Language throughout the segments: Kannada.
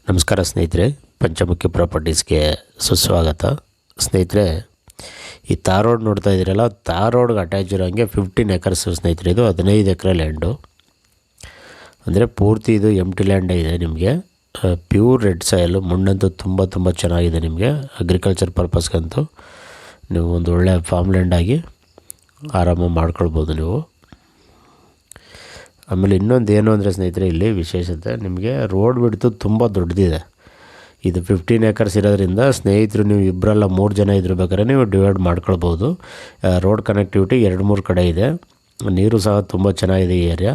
ನಮಸ್ಕಾರ ಸ್ನೇಹಿತರೆ, ಪಂಚಮುಖಿ ಪ್ರಾಪರ್ಟೀಸ್ಗೆ ಸುಸ್ವಾಗತ. ಸ್ನೇಹಿತರೆ, ಈ ತಾರ್ ರೋಡ್ ನೋಡ್ತಾ ಇದ್ದೀರಲ್ಲ, ತಾರ್ ರೋಡ್ಗೆ ಅಟ್ಯಾಚ್ ಇರೋಂಗೆ 15 ಎಕರ್ಸ್ ಸ್ನೇಹಿತರೆ. ಇದು 15 ಎಕರೆ ಲ್ಯಾಂಡು, ಅಂದರೆ ಪೂರ್ತಿ ಇದು ಎಂಟಿ ಲ್ಯಾಂಡೇ ಇದೆ. ನಿಮಗೆ ಪ್ಯೂರ್ ರೆಡ್ ಸಾಯಿಲು, ಮಣ್ಣಂತೂ ತುಂಬ ಚೆನ್ನಾಗಿದೆ. ನಿಮಗೆ ಅಗ್ರಿಕಲ್ಚರ್ ಪರ್ಪಸ್ಗಂತೂ ನೀವು ಒಂದು ಒಳ್ಳೆ ಫಾರ್ಮ್ ಲ್ಯಾಂಡಾಗಿ ಆರಾಮಾಗಿ ಮಾಡ್ಕೊಳ್ಬೋದು ನೀವು. ಆಮೇಲೆ ಇನ್ನೊಂದು ಏನು ಅಂದರೆ ಸ್ನೇಹಿತರೆ, ಇಲ್ಲಿ ವಿಶೇಷತೆ ನಿಮಗೆ ರೋಡ್ ಬಿಡ್ತು ತುಂಬ ದೊಡ್ಡದಿದೆ. ಇದು 15 ಎಕರ್ಸ್ ಇರೋದ್ರಿಂದ ಸ್ನೇಹಿತರು ನೀವು ಇಬ್ಬರಲ್ಲ 3 ಜನ ಇದ್ರ ಬೇಕಾದ್ರೆ ನೀವು ಡಿವೈಡ್ ಮಾಡ್ಕೊಳ್ಬೋದು. ರೋಡ್ ಕನೆಕ್ಟಿವಿಟಿ 2-3 ಕಡೆ ಇದೆ. ನೀರು ಸಹ ತುಂಬ ಚೆನ್ನಾಗಿದೆ ಈ ಏರಿಯಾ.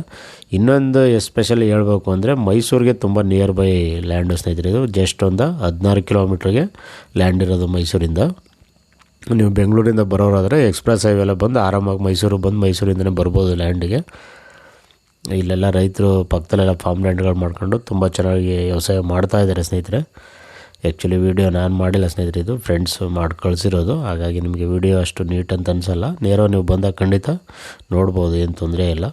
ಇನ್ನೊಂದು ಎಸ್ಪೆಷಲಿ ಹೇಳಬೇಕು ಅಂದರೆ ಮೈಸೂರಿಗೆ ತುಂಬ ನಿಯರ್ ಬೈ ಲ್ಯಾಂಡು ಸ್ನೇಹಿತರೆ. ಇದು ಜಸ್ಟ್ ಒಂದು 16 ಕಿಲೋಮೀಟ್ರಿಗೆ ಲ್ಯಾಂಡ್ ಇರೋದು ಮೈಸೂರಿಂದ. ನೀವು ಬೆಂಗಳೂರಿಂದ ಬರೋರಾದರೆ ಎಕ್ಸ್ಪ್ರೆಸ್ ಹೈವೆಲ್ಲ ಬಂದು ಆರಾಮಾಗಿ ಮೈಸೂರಿಗೆ ಬಂದು ಮೈಸೂರಿಂದನೇ ಬರ್ಬೋದು ಲ್ಯಾಂಡಿಗೆ. ಇಲ್ಲೆಲ್ಲ ರೈತರು ಪಕ್ಕದಲ್ಲೆಲ್ಲ ಫಾರ್ಮ್ ಲ್ಯಾಂಡ್ಗಳು ಮಾಡ್ಕೊಂಡು ತುಂಬ ಚೆನ್ನಾಗಿ ವ್ಯವಸಾಯ ಮಾಡ್ತಾಯಿದ್ದಾರೆ ಸ್ನೇಹಿತರೆ. ಆ್ಯಕ್ಚುಲಿ ವೀಡಿಯೋ ನಾನು ಮಾಡಿಲ್ಲ ಸ್ನೇಹಿತರೆ, ಇದು ಫ್ರೆಂಡ್ಸ್ ಮಾಡಿ ಕಳಿಸಿರೋದು. ಹಾಗಾಗಿ ನಿಮಗೆ ವೀಡಿಯೋ ಅಷ್ಟು ನೀಟ್ ಅಂತ ಅನಿಸಲ್ಲ. ನೇರವಾಗಿ ನೀವು ಬಂದಾಗ ಖಂಡಿತ ನೋಡ್ಬೋದು, ಏನು ತೊಂದರೆ ಇಲ್ಲ.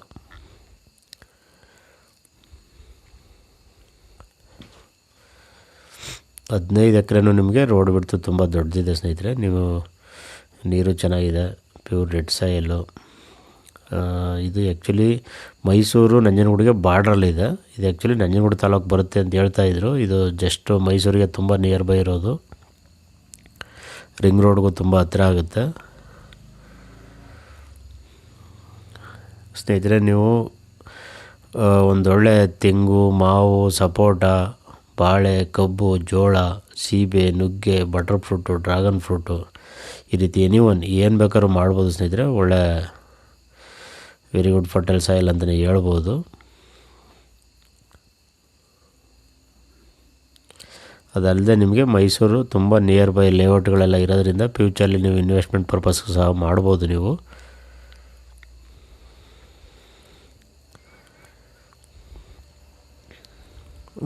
ಹದಿನೈದು ಎಕರೆನೂ ನಿಮಗೆ ರೋಡ್ ಬಿಡ್ತು ತುಂಬ ದೊಡ್ಡದಿದೆ ಸ್ನೇಹಿತರೆ. ನೀವು ನೀರು ಚೆನ್ನಾಗಿದೆ, ಪ್ಯೂರ್ ರೆಡ್ ಸಾಯಿಲು. ಇದು ಆ್ಯಕ್ಚುಲಿ ಮೈಸೂರು ನಂಜನಗೂಡಿಗೆ ಬಾರ್ಡ್ರಲ್ಲಿದೆ. ಇದು ಆ್ಯಕ್ಚುಲಿ ನಂಜನಗೂಡು ತಾಲೂಕು ಬರುತ್ತೆ ಅಂತ ಹೇಳ್ತಾಯಿದ್ರು. ಇದು ಜಸ್ಟ್ ಮೈಸೂರಿಗೆ ತುಂಬ ನಿಯರ್ ಬೈ ಇರೋದು. ರಿಂಗ್ ರೋಡ್ಗೂ ತುಂಬ ಹತ್ತಿರ ಆಗುತ್ತೆ ಸ್ನೇಹಿತರೆ. ನೀವು ಒಂದೊಳ್ಳೆ ತೆಂಗು, ಮಾವು, ಸಪೋಟ, ಬಾಳೆ, ಕಬ್ಬು, ಜೋಳ, ಸೀಬೆ, ನುಗ್ಗೆ, ಬಟರ್ ಫ್ರೂಟು, ಡ್ರ್ಯಾಗನ್ ಫ್ರೂಟು, ಈ ರೀತಿ ಏನು ಬೇಕಾದ್ರೂ ಮಾಡ್ಬೋದು ಸ್ನೇಹಿತರೆ. ಒಳ್ಳೆ ವೆರಿ ಗುಡ್ ಫರ್ಟೈಲ್ ಸಾಯಿಲ್ ಅಂತಲೇ ಹೇಳ್ಬೋದು. ಅದಲ್ಲದೆ ನಿಮಗೆ ಮೈಸೂರು ತುಂಬ ನಿಯರ್ ಬೈ ಲೇಔಟ್ಗಳೆಲ್ಲ ಇರೋದ್ರಿಂದ ಫ್ಯೂಚರಲ್ಲಿ ನೀವು ಇನ್ವೆಸ್ಟ್ಮೆಂಟ್ ಪರ್ಪಸ್ಗೂ ಸಹ ಮಾಡ್ಬೋದು ನೀವು.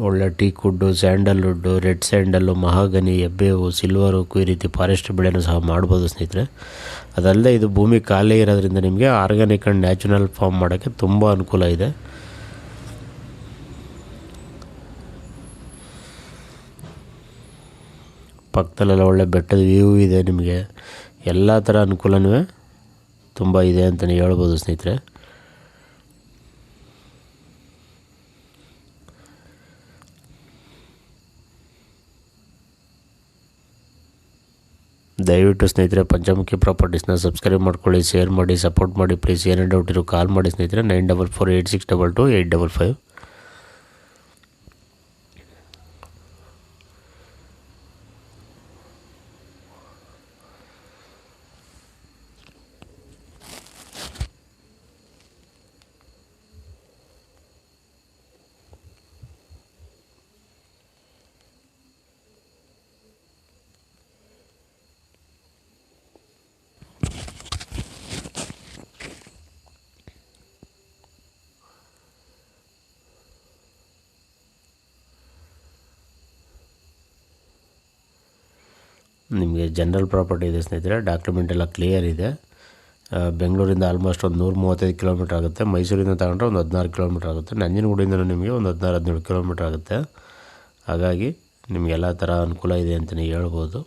ಒಳ್ಳೆ teak wood, sandalwood, red sandal, mahogany, ಎಬ್ಬೇವು, ಸಿಲ್ವರು, ಈ ರೀತಿ ಫಾರೆಸ್ಟ್ ಬೆಳೆನೂ ಸಹ ಮಾಡ್ಬೋದು ಸ್ನೇಹಿತರೆ. ಅದಲ್ಲದೆ ಇದು ಭೂಮಿ ಖಾಲಿ ಇರೋದ್ರಿಂದ ನಿಮಗೆ ಆರ್ಗ್ಯಾನಿಕ್ ಆ್ಯಂಡ್ ನ್ಯಾಚುರಲ್ ಫಾರ್ಮ್ ಮಾಡೋಕ್ಕೆ ತುಂಬ ಅನುಕೂಲ ಇದೆ. ಪಕ್ಕದಲ್ಲೆಲ್ಲ ಒಳ್ಳೆ ಬೆಟ್ಟದ ವ್ಯೂ ಇದೆ. ನಿಮಗೆ ಎಲ್ಲ ಥರ ಅನುಕೂಲವೂ ತುಂಬ ಇದೆ ಅಂತಲೇ ಹೇಳ್ಬೋದು ಸ್ನೇಹಿತರೆ. ದಯವಿಟ್ಟು ಸ್ನೇಹಿತರೆ ಪಂಚಮುಖಿ ಪ್ರಾಪರ್ಟೀಸ್ನ ಸಬ್ಸ್ಕ್ರೈಬ್ ಮಾಡ್ಕೊಳ್ಳಿ, ಶೇರ್ ಮಾಡಿ, ಸಪೋರ್ಟ್ ಮಾಡಿ ಪ್ಲೀಸ್. ಏನೇ ಡೌಟ್ ಇರೋ ಕಾಲ್ ಮಾಡಿ ಸ್ನೇಹಿತರೆ. 9448622855. ನಿಮಗೆ ಜನರಲ್ ಪ್ರಾಪರ್ಟಿ ಇದೆ ಸ್ನೇಹಿತರೆ. ಡಾಕ್ಯುಮೆಂಟ್ ಎಲ್ಲ ಕ್ಲಿಯರ್ ಇದೆ. ಬೆಂಗಳೂರಿಂದ ಆಲ್ಮೋಸ್ಟ್ ಒಂದು 135 ಕಿಲೋಮೀಟ್ರ್ ಆಗುತ್ತೆ. ಮೈಸೂರಿಂದ ತಗೊಂಡ್ರೆ ಒಂದು 16 ಕಿಲೋಮೀಟ್ರ್ ಆಗುತ್ತೆ. ನಂಜನಗೂಡಿಂದ ನಿಮಗೆ ಒಂದು 16-17 ಕಿಲೋಮೀಟ್ರ್ ಆಗುತ್ತೆ. ಹಾಗಾಗಿ ನಿಮಗೆಲ್ಲ ಥರ ಅನುಕೂಲ ಇದೆ ಅಂತಲೇ ಹೇಳ್ಬೋದು.